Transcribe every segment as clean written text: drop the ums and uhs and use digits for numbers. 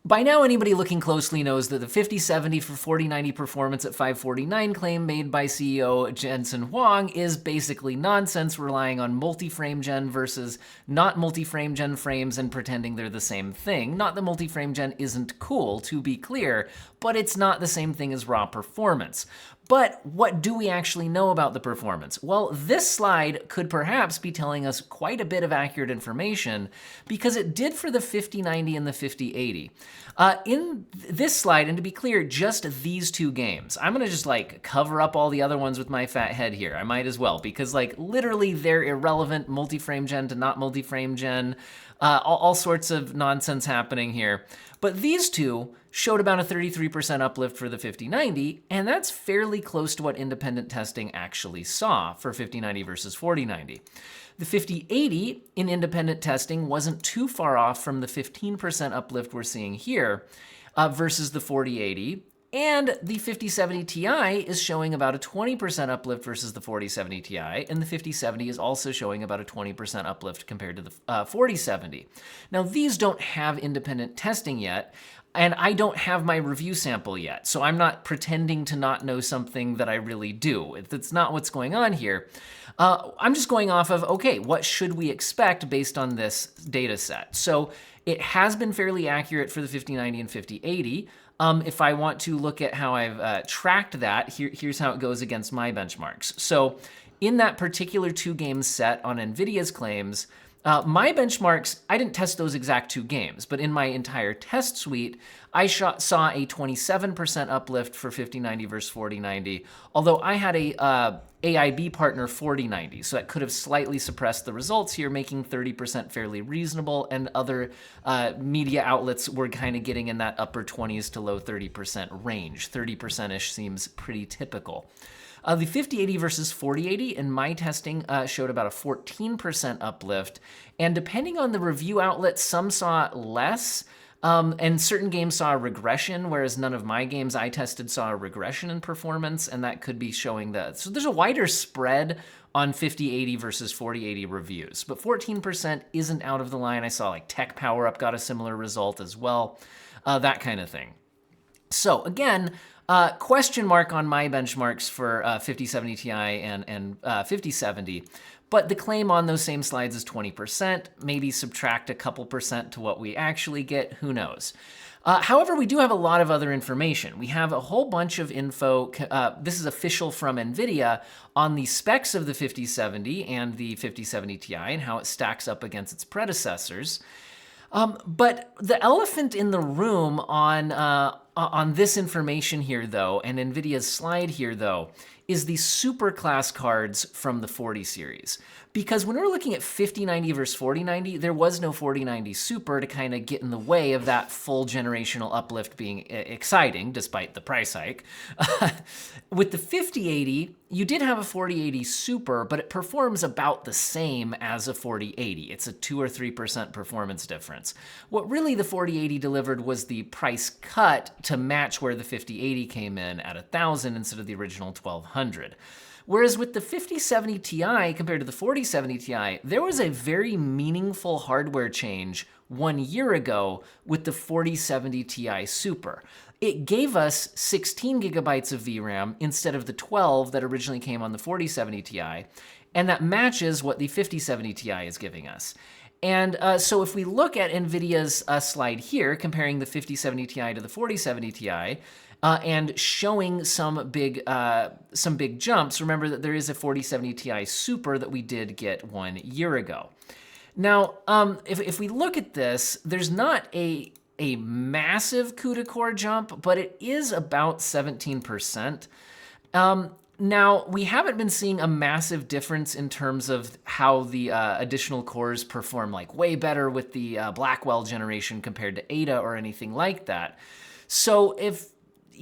By now, anybody looking closely knows that the 5070 for 4090 performance at 549 claim made by CEO Jensen Huang is basically nonsense, relying on multi-frame gen versus not multi-frame gen frames and pretending they're the same thing. Not that multi-frame gen isn't cool, to be clear, but it's not the same thing as raw performance. But what do we actually know about the performance? Well, this slide could perhaps be telling us quite a bit of accurate information because it did for the 5090 and the 5080. In this slide, and to be clear, just these two games. I'm gonna just like cover up all the other ones with my fat head here. I might as well, because like literally they're irrelevant, multi-frame gen to not multi-frame gen, all sorts of nonsense happening here. But these two showed about a 33% uplift for the 5090, and that's fairly close to what independent testing actually saw for 5090 versus 4090. The 5080 in independent testing wasn't too far off from the 15% uplift we're seeing here versus the 4080. And the 5070 Ti is showing about a 20% uplift versus the 4070 Ti, and the 5070 is also showing about a 20% uplift compared to the 4070. Now, these don't have independent testing yet, and I don't have my review sample yet, so I'm not pretending to not know something that I really do. That's not what's going on here. I'm just going off of, okay, what should we expect based on this data set? So it has been fairly accurate for the 5090 and 5080. If I want to look at how I've tracked that, here's how it goes against my benchmarks. So in that particular two-game set on NVIDIA's claims, my benchmarks, I didn't test those exact two games, but in my entire test suite, I saw a 27% uplift for 5090 versus 4090, although I had a AIB partner 4090, so that could have slightly suppressed the results here, making 30% fairly reasonable, and other media outlets were kind of getting in that upper 20s to low 30% range. 30%-ish seems pretty typical. The 5080 versus 4080 in my testing showed about a 14% uplift, and depending on the review outlet, some saw less, and certain games saw a regression, whereas none of my games I tested saw a regression in performance, and that could be showing that. So there's a wider spread on 5080 versus 4080 reviews, but 14% isn't out of the line. I saw like Tech Power Up got a similar result as well, that kind of thing. So again, question mark on my benchmarks for 5070 Ti and 5070, but the claim on those same slides is 20%. Maybe subtract a couple percent to what we actually get, who knows. However, we do have a lot of other information. We have a whole bunch of info, this is official from NVIDIA, on the specs of the 5070 and the 5070 Ti and how it stacks up against its predecessors. But the elephant in the room on this information here, though, and NVIDIA's slide here, though, is the super class cards from the 40 series. Because when we're looking at 5090 versus 4090, there was no 4090 Super to kind of get in the way of that full generational uplift being exciting, despite the price hike. With the 5080, you did have a 4080 Super, but it performs about the same as a 4080. It's a 2 or 3% performance difference. What really the 4080 delivered was the price cut to match where the 5080 came in at $1,000 instead of the original $1,200. Whereas with the 5070 Ti compared to the 4070 Ti, there was a very meaningful hardware change 1 year ago with the 4070 Ti Super. It gave us 16 gigabytes of VRAM instead of the 12 that originally came on the 4070 Ti, and that matches what the 5070 Ti is giving us. And so if we look at NVIDIA's slide here, comparing the 5070 Ti to the 4070 Ti, and showing some big jumps, remember that there is a 4070 Ti Super that we did get 1 year ago. Now, if we look at this, there's not a massive CUDA-core jump, but it is about 17%. Now, we haven't been seeing a massive difference in terms of how the additional cores perform like way better with the Blackwell generation compared to Ada or anything like that. So if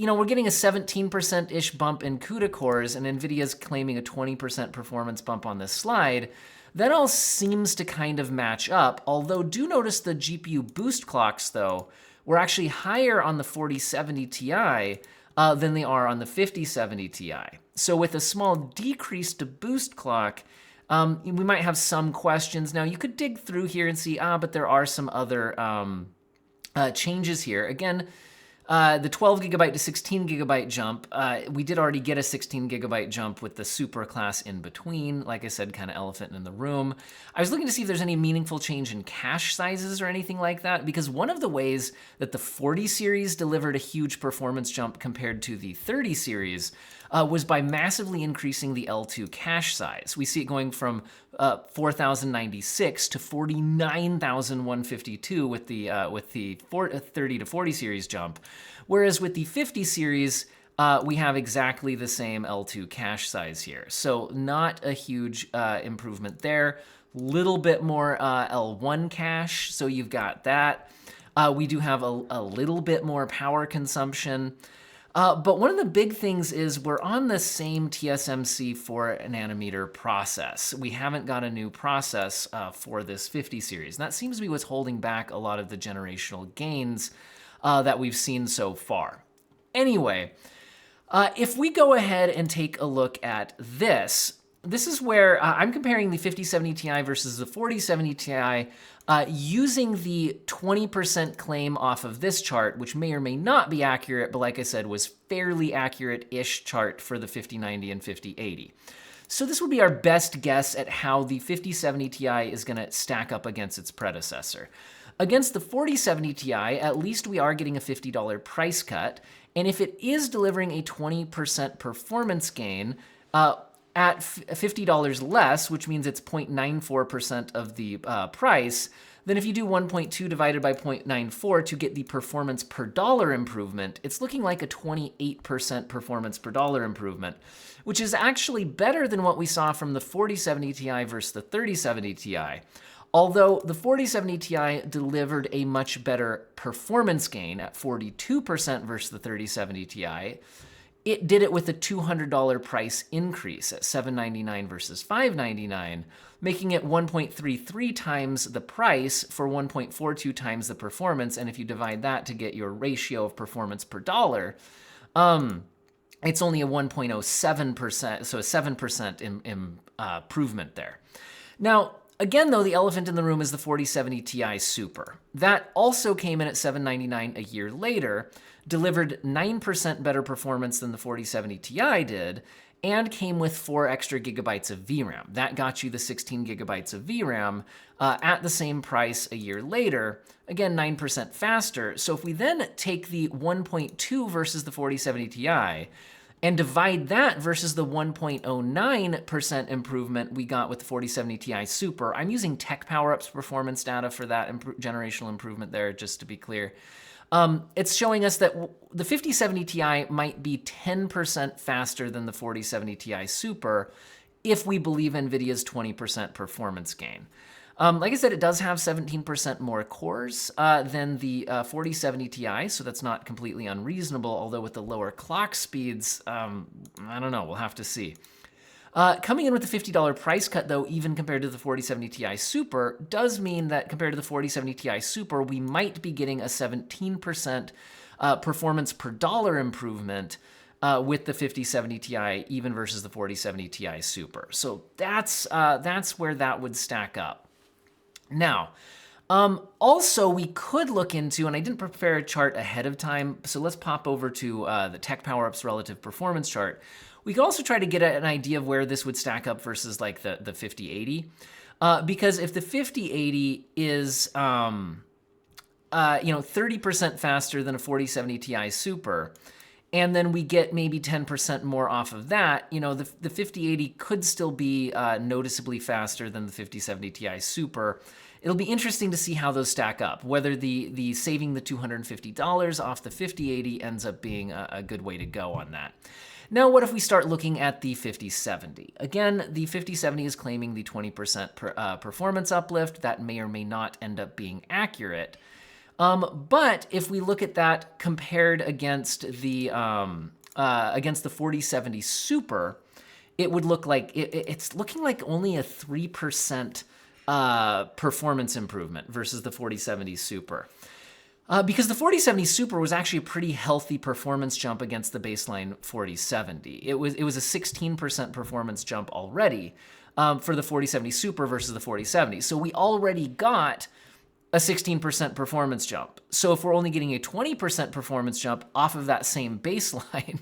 we're getting a 17%-ish bump in CUDA cores and NVIDIA's claiming a 20% performance bump on this slide, that all seems to kind of match up, although do notice the GPU boost clocks, though, were actually higher on the 4070 Ti than they are on the 5070 Ti. So with a small decrease to boost clock, we might have some questions. Now, you could dig through here and see, but there are some other changes here. Again, the 12 gigabyte to 16 gigabyte jump, we did already get a 16 gigabyte jump with the Super class in between. Like I said, kind of elephant in the room. I was looking to see if there's any meaningful change in cache sizes or anything like that, because one of the ways that the 40 series delivered a huge performance jump compared to the 30 series was by massively increasing the L2 cache size. We see it going from 4,096 to 49,152 with the 30 to 40 series jump, whereas with the 50 series, we have exactly the same L2 cache size here. So not a huge improvement there. Little bit more L1 cache, so you've got that. We do have a little bit more power consumption. But one of the big things is we're on the same TSMC 4 nanometer process. We haven't got a new process for this 50 series. And that seems to be what's holding back a lot of the generational gains that we've seen so far. Anyway, if we go ahead and take a look at this, this is where I'm comparing the 5070 Ti versus the 4070 Ti using the 20% claim off of this chart, which may or may not be accurate, but like I said, was fairly accurate-ish chart for the 5090 and 5080. So this would be our best guess at how the 5070 Ti is going to stack up against its predecessor. Against the 4070 Ti, at least we are getting a $50 price cut, and if it is delivering a 20% performance gain, at $50 less, which means it's 0.94% of the price, then if you do 1.2 divided by 0.94 to get the performance per dollar improvement, it's looking like a 28% performance per dollar improvement, which is actually better than what we saw from the 4070 Ti versus the 3070 Ti. Although the 4070 Ti delivered a much better performance gain at 42% versus the 3070 Ti, it did it with a $200 price increase at $799 versus $599, making it 1.33 times the price for 1.42 times the performance. And if you divide that to get your ratio of performance per dollar, it's only a 1.07%, so a 7% improvement there. Now, again, though, the elephant in the room is the 4070 Ti Super. That also came in at $799 a year later, delivered 9% better performance than the 4070 Ti did, and came with 4 extra gigabytes of VRAM. That got you the 16 gigabytes of VRAM at the same price a year later, again, 9% faster. So if we then take the 1.2 versus the 4070 Ti, and divide that versus the 1.09% improvement we got with the 4070 Ti Super. I'm using Tech PowerUp's performance data for that generational improvement there, just to be clear. It's showing us that the 5070 Ti might be 10% faster than the 4070 Ti Super if we believe NVIDIA's 20% performance gain. Like I said, it does have 17% more cores than the 4070 Ti, so that's not completely unreasonable, although with the lower clock speeds, I don't know, we'll have to see. Coming in with the $50 price cut, though, even compared to the 4070 Ti Super, does mean that compared to the 4070 Ti Super, we might be getting a 17% performance per dollar improvement with the 5070 Ti, even versus the 4070 Ti Super. So that's where that would stack up. Now, also we could look into, and I didn't prepare a chart ahead of time, so let's pop over to the Tech PowerUp's relative performance chart. We could also try to get an idea of where this would stack up versus like the 5080, because if the 5080 is 30% faster than a 4070 Ti Super, and then we get maybe 10% more off of that, the 5080 could still be noticeably faster than the 5070 Ti Super. It'll be interesting to see how those stack up, whether the saving the $250 off the 5080 ends up being a good way to go on that. Now, what if we start looking at the 5070? Again, the 5070 is claiming the 20% performance uplift. That may or may not end up being accurate. But if we look at that compared against the 4070 Super, it would look like it's looking like only a 3% performance improvement versus the 4070 Super. Because the 4070 Super was actually a pretty healthy performance jump against the baseline 4070. It was a 16% performance jump already for the 4070 Super versus the 4070. So we already got a 16% performance jump. So if we're only getting a 20% performance jump off of that same baseline,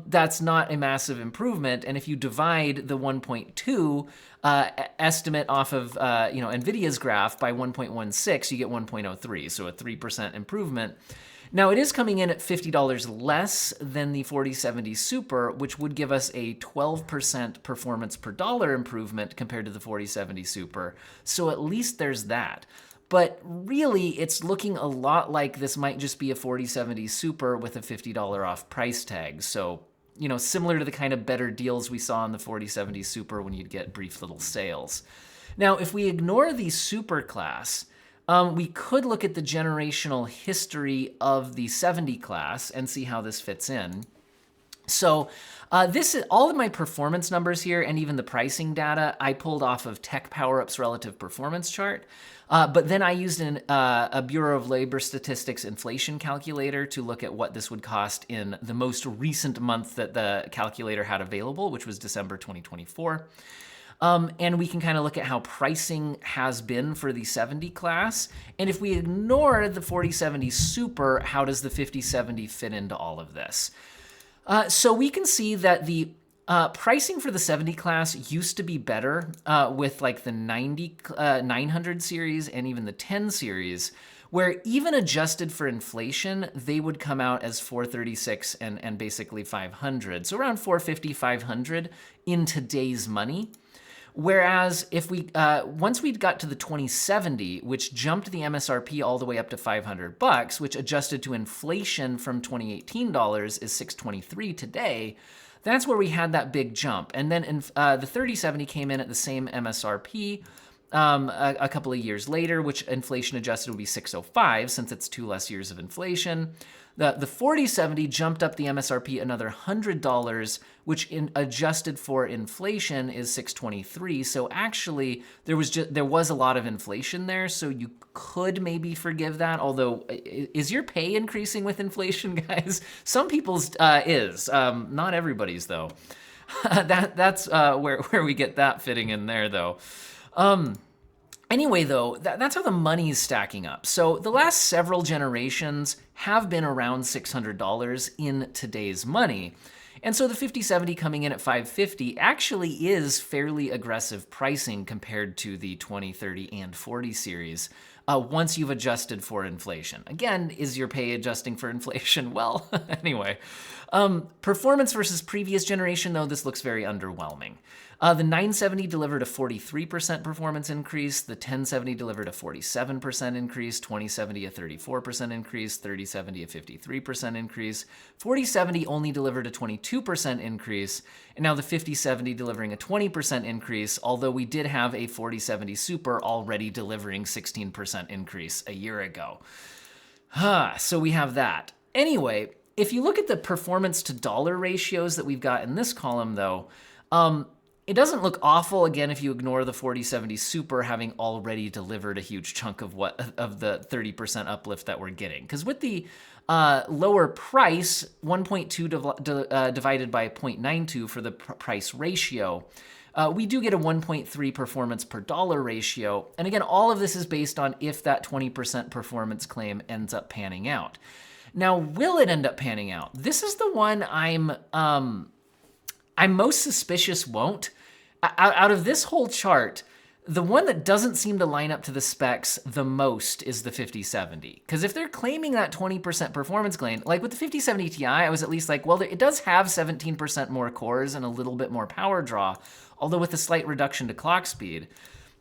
that's not a massive improvement. And if you divide the 1.2 estimate off of NVIDIA's graph by 1.16, you get 1.03, so a 3% improvement. Now, it is coming in at $50 less than the 4070 Super, which would give us a 12% performance per dollar improvement compared to the 4070 Super. So at least there's that. But really, it's looking a lot like this might just be a 4070 Super with a $50 off price tag. So, similar to the kind of better deals we saw on the 4070 Super when you'd get brief little sales. Now, if we ignore the Super class, we could look at the generational history of the 70 class and see how this fits in. So this is all of my performance numbers here, and even the pricing data I pulled off of Tech PowerUp's relative performance chart. But then I used a Bureau of Labor Statistics inflation calculator to look at what this would cost in the most recent month that the calculator had available, which was December 2024. And we can kind of look at how pricing has been for the 70 class. And if we ignore the 4070 Super, how does the 5070 fit into all of this? So we can see that the pricing for the 70 class used to be better with like the 900 series and even the 10 series, where even adjusted for inflation, they would come out as 436 and basically 500. So around 450, 500 in today's money. Whereas if we once we got to the 2070, which jumped the MSRP all the way up to $500, which adjusted to inflation from 2018 dollars is $623 today, that's where we had that big jump. And then the 3070 came in at the same MSRP a couple of years later, which inflation adjusted would be $605 since it's 2 less years of inflation. The 4070 jumped up the MSRP another $100, which adjusted for inflation is $623. So actually, there was a lot of inflation there, so you could maybe forgive that. Although, is your pay increasing with inflation, guys? Some people's is, not everybody's though. That's where we get that fitting in there though. Anyway, though, that's how the money's stacking up. So the last several generations have been around $600 in today's money. And so the 5070 coming in at $550 actually is fairly aggressive pricing compared to the 20, 30, and 40 series once you've adjusted for inflation. Again, is your pay adjusting for inflation? Well, anyway. Performance versus previous generation, though, this looks very underwhelming. The 970 delivered a 43% performance increase, the 1070 delivered a 47% increase, 2070 a 34% increase, 3070 a 53% increase, 4070 only delivered a 22% increase, and now the 5070 delivering a 20% increase, although we did have a 4070 Super already delivering 16% increase a year ago. So we have that. Anyway, if you look at the performance to dollar ratios that we've got in this column, though, it doesn't look awful, again, if you ignore the 4070 Super having already delivered a huge chunk of the 30% uplift that we're getting. Because with the lower price, 1.2 divided by 0.92 for the price ratio, we do get a 1.3 performance per dollar ratio. And again, all of this is based on if that 20% performance claim ends up panning out. Now, will it end up panning out? This is the one I'm most suspicious won't. Out of this whole chart, the one that doesn't seem to line up to the specs the most is the 5070. Because if they're claiming that 20% performance claim, like with the 5070 Ti, I was at least like, well, it does have 17% more cores and a little bit more power draw, although with a slight reduction to clock speed.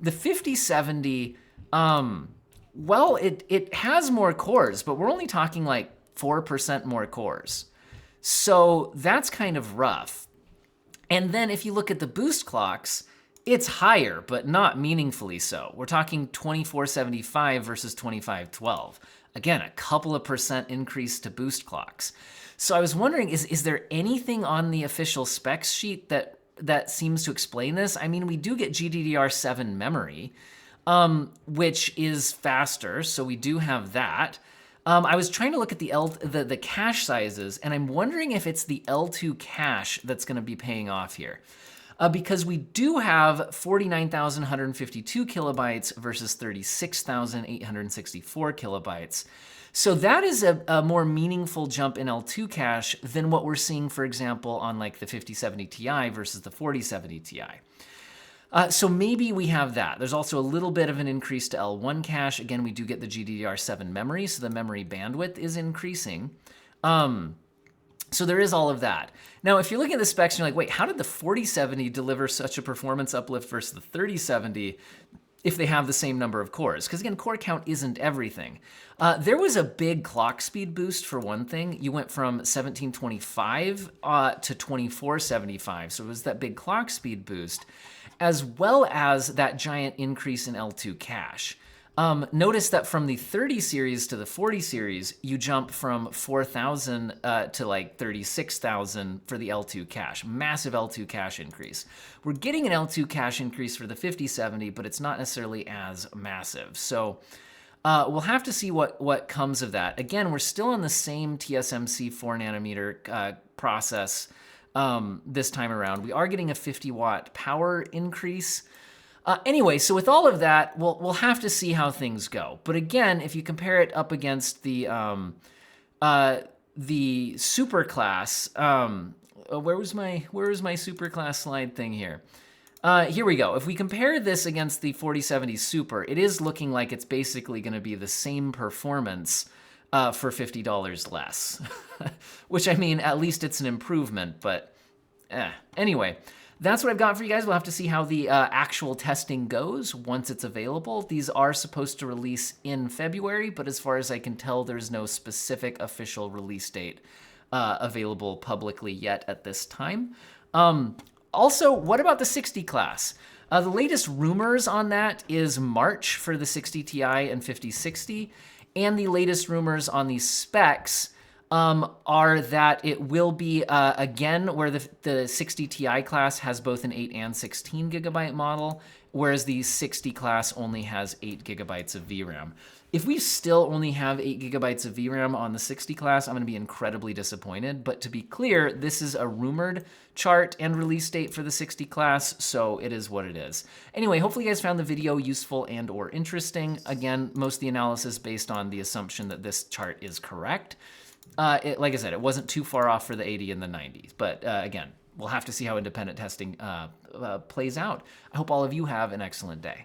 The 5070, well, it has more cores, but we're only talking like 4% more cores. So that's kind of rough. And then if you look at the boost clocks, it's higher, but not meaningfully so. We're talking 2475 versus 2512. Again, a couple of percent increase to boost clocks. So I was wondering, is there anything on the official specs sheet that seems to explain this? I mean, we do get GDDR7 memory, which is faster, so we do have that. I was trying to look at the cache sizes, and I'm wondering if it's the L2 cache that's going to be paying off here. because we do have 49,152 kilobytes versus 36,864 kilobytes. So that is a more meaningful jump in L2 cache than what we're seeing, for example, on like the 5070 Ti versus the 4070 Ti. So maybe we have that. There's also a little bit of an increase to L1 cache. Again, we do get the GDDR7 memory, so the memory bandwidth is increasing. So there is all of that. Now, if you're looking at the specs and you're like, wait, how did the 4070 deliver such a performance uplift versus the 3070 if they have the same number of cores? Because again, core count isn't everything. There was a big clock speed boost for one thing. You went from 1725 to 2475. So it was that big clock speed boost, as well as that giant increase in L2 cache. Notice that from the 30 series to the 40 series, you jump from 4,000 to like 36,000 for the L2 cache. Massive L2 cache increase. We're getting an L2 cache increase for the 5070, but it's not necessarily as massive. So we'll have to see what comes of that. Again, we're still on the same TSMC 4 nanometer process this time around. We are getting a 50 watt power increase. Anyway, so with all of that, we'll have to see how things go. But again, if you compare it up against the super class, where was my super class slide thing here? Here we go. If we compare this against the 4070 Super, it is looking like it's basically going to be the same performance for $50 less. Which, I mean, at least it's an improvement, but anyway. That's what I've got for you guys. We'll have to see how the actual testing goes once it's available. These are supposed to release in February, but as far as I can tell, there's no specific official release date available publicly yet at this time. Also, what about the 60 class? The latest rumors on that is March for the 60 Ti and 5060, and the latest rumors on these specs are that it will be, again, where the 60 Ti class has both an 8 and 16 gigabyte model, whereas the 60 class only has 8 gigabytes of VRAM. If we still only have 8 gigabytes of VRAM on the 60 class, I'm going to be incredibly disappointed. But to be clear, this is a rumored chart and release date for the 60 class, so it is what it is. Anyway, hopefully you guys found the video useful and or interesting. Again, most of the analysis based on the assumption that this chart is correct. Like I said, it wasn't too far off for the 80 and the 90s. But again, we'll have to see how independent testing plays out. I hope all of you have an excellent day.